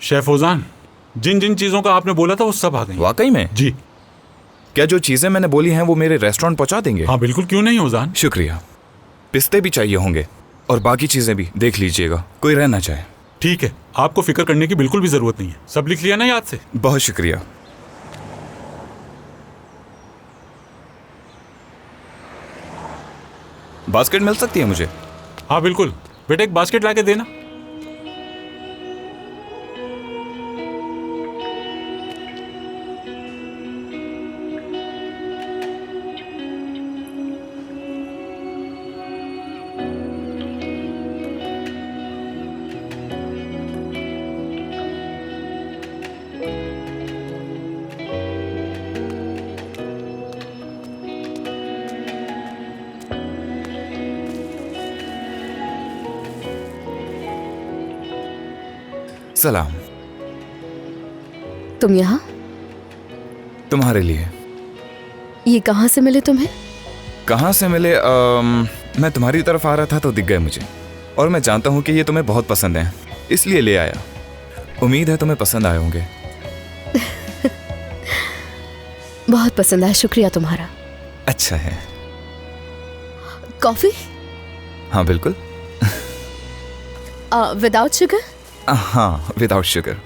Chef ओजान, जिन जिन चीजों का आपने बोला था वो सब आ गई। वाकई में? जी। क्या जो चीजें मैंने बोली हैं वो मेरे रेस्टोरेंट पहुंचा देंगे? हाँ बिल्कुल, क्यों नहीं ओजान। शुक्रिया। पिस्ते भी चाहिए होंगे और बाकी चीजें भी देख लीजिएगा, कोई रह ना जाए। ठीक है, आपको फिक्र करने की बिल्कुल भी जरूरत नहीं है। सब लिख लिया ना याद से? बहुत शुक्रिया। बास्केट मिल सकती है मुझे? हाँ बिल्कुल बेटा, एक बास्केट लाके देना। सलाम। तुम यहाँ? तुम्हारे लिए। ये कहाँ से मिले तुम्हें? कहाँ से मिले? मैं तुम्हारी तरफ आ रहा था तो दिख गए मुझे, और मैं जानता हूँ कि ये तुम्हें बहुत पसंद है, इसलिए ले आया। उम्मीद है तुम्हें पसंद आए होंगे। बहुत पसंद आया, शुक्रिया तुम्हारा। अच्छा है। कॉफी? हाँ बिल्कुल। Without sugar? हाँ विदाउट शुगर।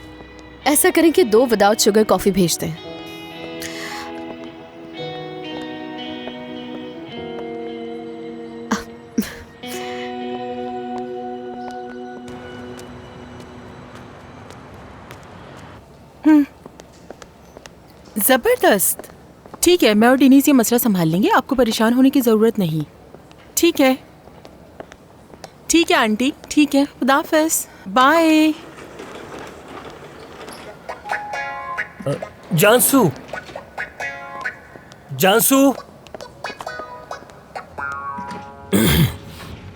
ऐसा करें कि 2 विदाउट शुगर कॉफी भेज दें। जबरदस्त। ठीक है, मैं और डेनिस ये मसला संभाल लेंगे, आपको परेशान होने की जरूरत नहीं। ठीक है, ठीक है आंटी, ठीक है, खुदा हाफिज़, बाय। जानसू, जानसू,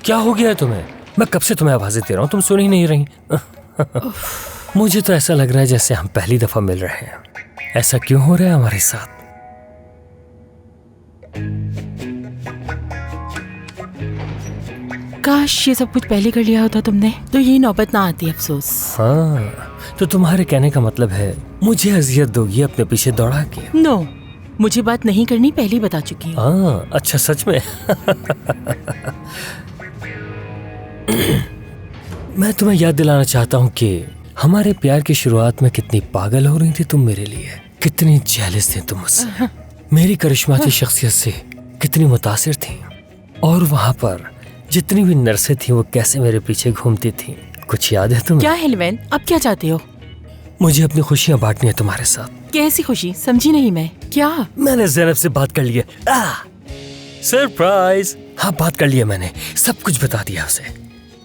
क्या हो गया है तुम्हें? मैं कब से तुम्हें आवाजें दे रहा हूँ, तुम सुन ही नहीं रही। मुझे तो ऐसा लग रहा है जैसे हम पहली दफा मिल रहे हैं। ऐसा क्यों हो रहा है हमारे साथ? काश ये सब कुछ पहले कर लिया होता तुमने, तो ये नौबत ना आती। अफसोस। हाँ, तो तुम्हारे कहने का मतलब है मुझे अजियत दोगी अपने पीछे दौड़ा के? नो, मुझे बात नहीं करनी, पहले ही बता चुकी हूँ। हाँ, अच्छा सच में? मैं तुम्हें याद दिलाना चाहता हूँ कि हमारे प्यार की शुरुआत में कितनी पागल हो रही थी तुम मेरे लिए, कितनी जेलस थी तुम मुझसे, मेरी करिश्माती शख्सियत से कितनी मुतासिर थी, और वहाँ पर जितनी भी नर्सें थी वो कैसे मेरे पीछे घूमती थी। कुछ याद है तुम्हें? क्या हेलवेन, अब क्या चाहते हो? मुझे अपनी खुशियाँ बांटनी है तुम्हारे साथ। कैसी खुशी, समझी नहीं मैं। क्या? मैंने ज़ैनब से बात कर ली है। सरप्राइज। हाँ, बात कर लिया मैंने, सब कुछ बता दिया उसे।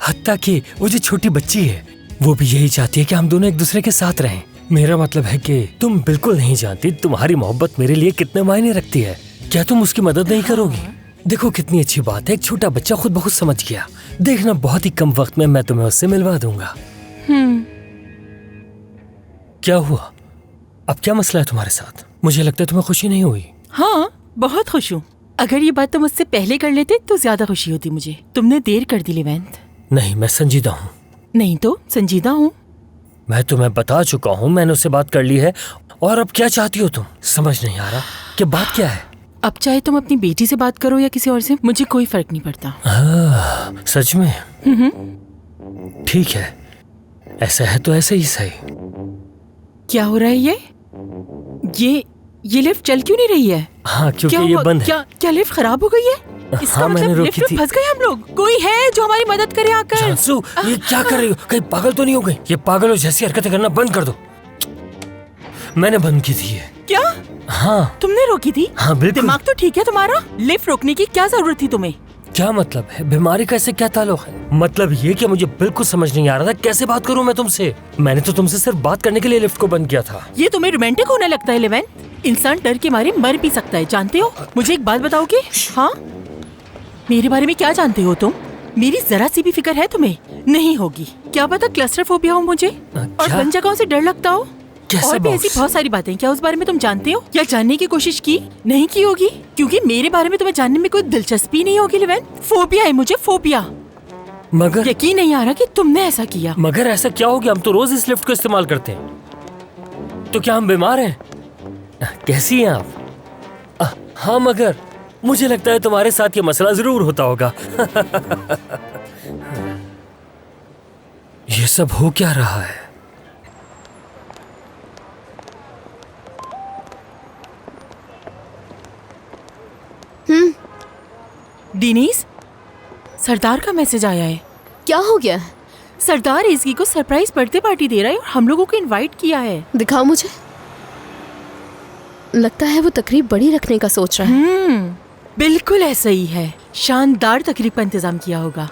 हत्ता कि वो जो छोटी बच्ची है वो भी यही चाहती है कि हम दोनों एक दूसरे के साथ रहें। मेरा मतलब है कि तुम बिल्कुल नहीं जानती तुम्हारी मोहब्बत मेरे लिए कितने मायने रखती है। क्या तुम उसकी मदद नहीं करोगी? देखो कितनी अच्छी बात है, एक छोटा बच्चा खुद बहुत समझ गया। देखना बहुत ही कम वक्त में मैं तुम्हें उससे मिलवा दूंगा। क्या हुआ? अब क्या मसला है तुम्हारे साथ? मुझे लगता है तुम्हें खुशी नहीं हुई। हाँ, बहुत खुश हूँ। अगर ये बात तुम मुझसे पहले कर लेते तो ज्यादा खुशी होती मुझे। तुमने देर कर दी लेवेंथ। नहीं, मैं संजीदा हूँ। नहीं तो संजीदा हूँ। मैं तुम्हें बता चुका हूँ, मैंने उससे बात कर ली है। और अब क्या चाहती हो तुम? समझ नहीं आ रहा कि बात क्या है। अब चाहे तुम अपनी बेटी से बात करो या किसी और से, मुझे कोई फर्क नहीं पड़ता। सच में? ठीक है, ऐसा है तो ऐसे ही सही। क्या हो रहा है ये लिफ्ट चल क्यों नहीं रही है? हाँ, क्योंकि ये बंद है। क्या लिफ्ट खराब हो गई है? इसका हाँ, मैंने मतलब रोकी लिफ्ट थी। में फंस गए हम लोग। कोई है जो हमारी मदद करे आकर? जानसू, ये क्या कर रही हो? कहीं पागल तो नहीं हो गई? ये पागलों जैसी हरकतें करना बंद कर दो। मैंने बंद की थी ये। क्या? हाँ। तुमने रोकी थी? हाँ बिल्कुल। दिमाग तो ठीक है तुम्हारा? लिफ्ट रोकने की क्या जरूरत थी तुम्हें? क्या मतलब है? बीमारी का इससे क्या ताल्लुक है? मतलब ये कि मुझे बिल्कुल समझ नहीं आ रहा था कैसे बात करूं मैं तुमसे। मैंने तो तुमसे सिर्फ बात करने के लिए लिफ्ट को बंद किया था। ये तुम्हें रोमांटिक होने लगता है लेवेन? इंसान डर के मारे मर भी सकता है, जानते हो? मुझे एक बात बताओगे? हाँ, मेरे बारे में क्या जानते हो तुम? मेरी जरा सी भी फिक्र है तुम्हें? नहीं होगी। क्या पता क्लस्टरफोबिया हो मुझे, और बन जगहों से डर लगता हो, और भी ऐसी बहुत सारी बातें। क्या उस बारे में तुम जानते हो या जानने की कोशिश की? नहीं की होगी, क्योंकि मेरे बारे में तुम्हें जानने में कोई दिलचस्पी नहीं होगी लेवेन। फोबिया है मुझे, फोबिया। मगर यकीन नहीं आ रहा कि तुमने ऐसा किया। मगर ऐसा क्या हो गया? हम तो रोज इस लिफ्ट को इस्तेमाल करते हैं। तो क्या हम बीमार हैं? कैसी हैं आप? हाँ, मगर मुझे लगता है तुम्हारे साथ ये मसला जरूर होता होगा। ये सब हो क्या रहा है? डिनीज, सरदार का मैसेज आया है। क्या हो गया? सरदार एज़गी को सरप्राइज बर्थडे पार्टी दे रहा है और हम लोगों को इनवाइट किया है। दिखाओ मुझे। लगता है वो तकरीब बड़ी रखने का सोच रहा है। बिल्कुल ऐसा ही है। शानदार तकरीब का इंतजाम किया होगा।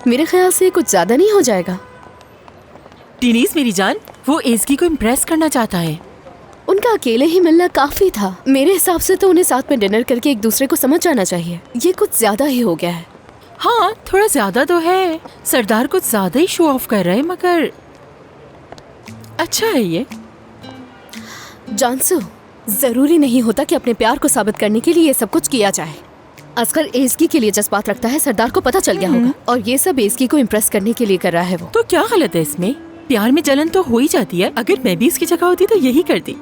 मेरे ख्याल से कुछ ज्यादा नहीं हो जाएगा। डिनीज मेरी जान, वो एज़गी को इम्प्रेस करना चाहता है। उनका अकेले ही मिलना काफी था। मेरे हिसाब से तो उन्हें साथ में डिनर करके एक दूसरे को समझ जाना चाहिए। ये कुछ ज्यादा ही हो गया है। हाँ, थोड़ा ज्यादा तो है। सरदार कुछ ज्यादा ही शो ऑफ कर रहा है, मगर अच्छा है ये। जानसू, जरूरी नहीं होता कि अपने प्यार को साबित करने के लिए ये सब कुछ किया जाए। असगर एज़गी के लिए जज्बात रखता है, सरदार को पता चल गया होगा, और ये सब एज़गी को इम्प्रेस करने के लिए कर रहा है वो। तो क्या गलत है इसमें? प्यार में जलन तो हो ही जाती है। अगर मैं भी इसकी जगह होती तो यही करती।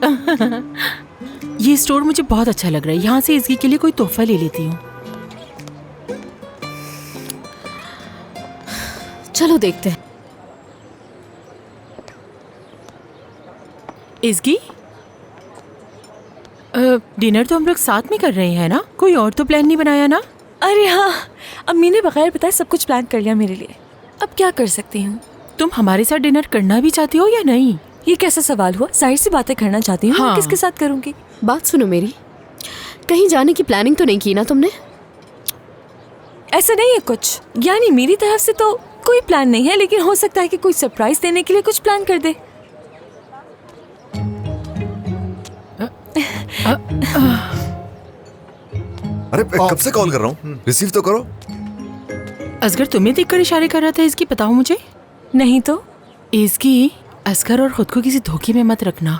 ये स्टोर मुझे बहुत अच्छा लग रहा है। यहाँ से एज़गी के लिए कोई तोहफा ले लेती हूँ। चलो देखते हैं। एज़गी, डिनर तो हम लोग साथ में कर रहे हैं ना? कोई और तो प्लान नहीं बनाया ना? अरे हाँ, अम्मी ने बगैर बताए सब कुछ प्लान कर लिया मेरे लिए। अब क्या कर सकती हूँ। तुम हमारे साथ डिनर करना भी चाहती हो या नहीं? ये कैसा सवाल हुआ? जाहिर सी बातें करना चाहती हूँ। हाँ। किसके साथ करूँगी? बात सुनो मेरी, कहीं जाने की प्लानिंग तो नहीं की ना तुमने? ऐसा नहीं है कुछ, यानी मेरी तरफ से तो कोई प्लान नहीं है, लेकिन हो सकता है कि कोई सरप्राइज देने के लिए कुछ प्लान कर दे। अरे कब से कॉल कर रहा हूँ, रिसीव तो करो। असगर तुम्हें देखकर इशारे कर रहा था। इसकी बताओ मुझे। नहीं तो एज़गी, असगर और खुद को किसी धोखे में मत रखना।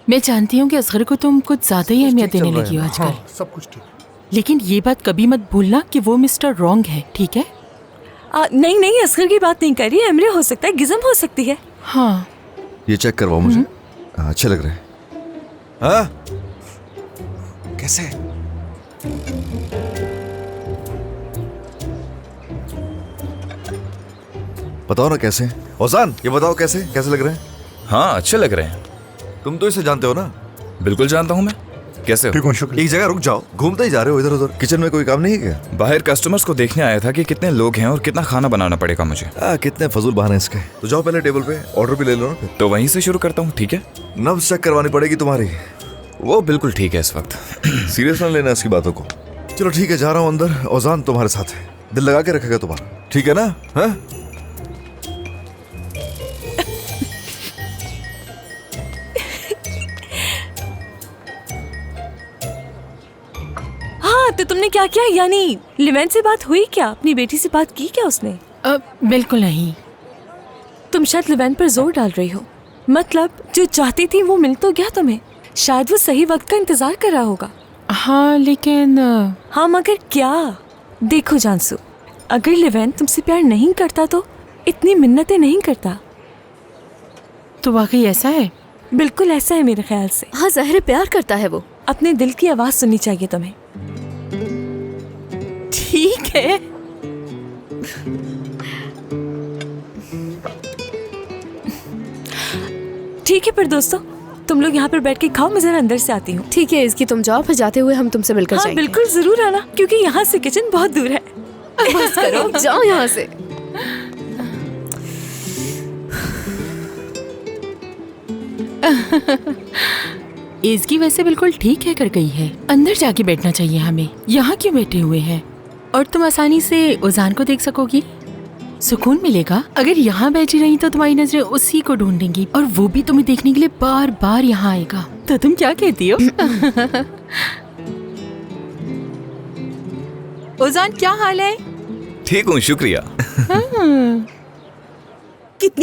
मैं जानती हूँ कि असगर को तुम कुछ ज्यादा ही अहमियत देने लगी हो आजकल। सब कुछ ठीक। लेकिन ये बात कभी मत भूलना कि वो मिस्टर रॉन्ग है, ठीक है? नहीं नहीं, असगर की बात नहीं कर रही। एमरे हो सकता है, गिज़म हो सकती है। हाँ, ये चेक करवाओ मुझे। अच्छे लग रहे हैं। हाँ कैसे? बताओ ना कैसे। ओजान, ये बताओ कैसे कैसे लग रहे हैं? हाँ, अच्छे लग रहे हैं। तुम तो इसे जानते हो ना। बिल्कुल जानता हूँ मैं। कैसे हो? ठीक हूँ, शुक्रिया। एक जगह रुक जाओ, घूमते ही जा रहे हो इधर उधर। किचन में कोई काम नहीं है क्या? बाहर कस्टमर्स को देखने आया था कि कितने लोग हैं और कितना खाना बनाना पड़ेगा मुझे। कितने फजूल बहाने इसके। तो जाओ पहले टेबल पे ऑर्डर भी ले लो ना फिर। तो वहीं से शुरू करता हूँ, ठीक है? नब्ज चेक करवानी पड़ेगी तुम्हारी। वो बिल्कुल ठीक है इस वक्त। सीरियस ना लेना इसकी बातों को। चलो ठीक है, जा रहा हूँ अंदर। ओजान तुम्हारे साथ है, दिल लगा के रखेगा तुम्हारा, ठीक है ना? हाँ हाँ, तो तुमने क्या किया? यानी लिवेन से बात हुई क्या? अपनी बेटी से बात की क्या उसने? बिल्कुल नहीं। तुम शायद लिवेन पर जोर डाल रही हो। मतलब जो चाहती थी वो मिल तो गया तुम्हें। शायद वो सही वक्त का इंतजार कर रहा होगा। हाँ, लेकिन हाँ, मगर क्या? देखो जानसू, अगर लिवेन तुमसे प्यार नहीं करता तो इतनी मिन्नतें नहीं करता। तो वाकई ऐसा है? बिल्कुल ऐसा है मेरे ख्याल से। हाँ, ज़ाहिर है प्यार करता है वो। अपने दिल की आवाज सुननी चाहिए तुम्हें। ठीक है। ठीक है, पर दोस्तों तुम लोग यहाँ पर बैठ के खाओ, मैं जरा अंदर से आती हूँ। ठीक है, इसकी तुम जाओ, फिर जाते हुए हम तुमसे मिलकर हाँ जाएंगे। बिल्कुल, जरूर आना, क्योंकि यहाँ से किचन बहुत दूर है। बस करो, जाओ यहाँ से। एज़गी वैसे बिल्कुल ठीक है कर गई है। अंदर जाके बैठना चाहिए हमें। यहाँ क्यों बैठे हुए हैं? और तुम आसानी से ओजान को देख सकोगी, सुकून मिलेगा। अगर यहाँ बैठी रही तो तुम्हारी नजरें उसी को ढूंढेंगी और वो भी तुम्हें देखने के लिए बार बार यहाँ आएगा। तो तुम क्या कहती हो? ओजान, क्या हाल है? ठीक हूँ, शुक्रिया। कितनी